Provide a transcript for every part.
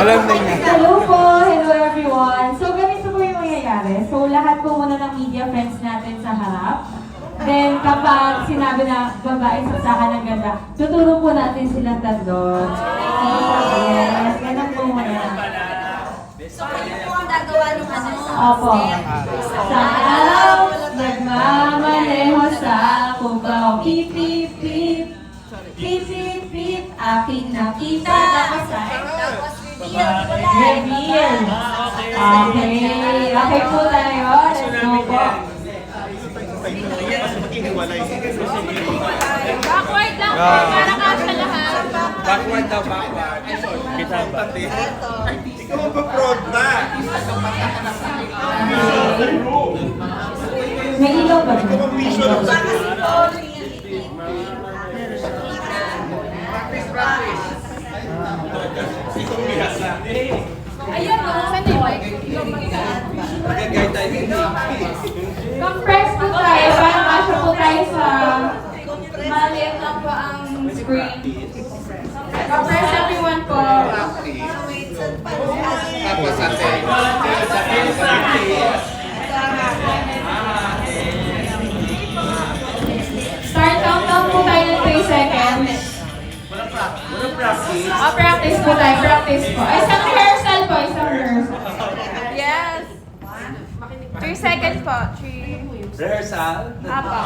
Alam na niya. Hello po! Hello everyone! So, ganito po yung mangyayari. So, lahat po muna ng media friends natin sa harap. Then, kapag sinabi na babae sa saka ng ganda, tuturo po natin silang tatlo. Yes, ganun po muna. So, kayo po ang gagawa ng ano? Opo. Sa araw, nagmamaneho sa kubaw. Pip, pip, pip. Pip, pip, pip. Aking nakita. Tapos reveal. Reveal. Okay. Okay po tayo. Let's go po. Backward lang po, para kasya lahat. Backward daw, backward. Kita ba? Ikaw ang pa-prod na! May ilaw ba? Ikaw ang visual of the Itong bihasa. Ayun, saan yung mic? Nag-guide tayo. Compress po tayo para kasya po tayo sa maliit lang po ang screen. Compress everyone po. Tapos ate. Start countdown po tayo ng 3 seconds. Practice po tayo. Practice po. Isang rehearsal po. Isang rehearsal. Yes. 3 seconds po. 3. Rehearsal. Apo.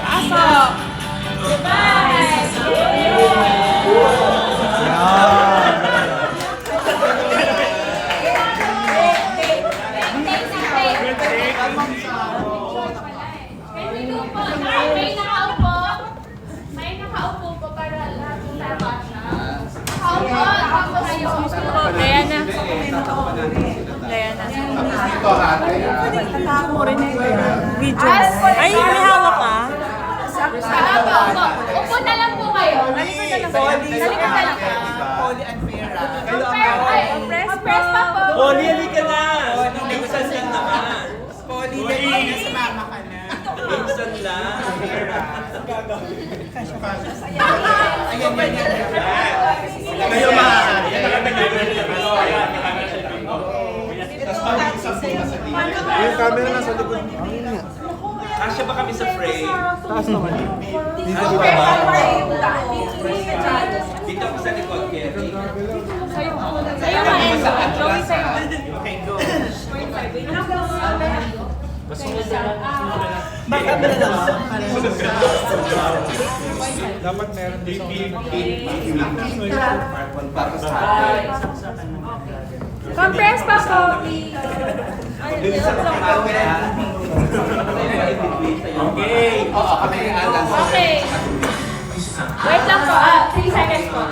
Pasok. May nakaupo po para lahat ng tama siya. Nakaupo, tapos Diana. Diana. Ito ate. Ay, may hawak ka? Upo na lang po kayo. Talikod na lang. Press pa po. Oli, halika na! Minsan lang naman. Minsan lang. Kayo maaari. Yung camera nasa likod. Kasya ba kami sa frame? Taas naman. Kasya ba ba? Dito ako sa likod, Kerry. Sa'yo ba? Joey sa'yo. Okay, go. Dapat meron din Compress pa po. Okay. Oo, kami alas. Okay. Wait lang po. 3 seconds po.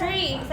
3, 2, 1.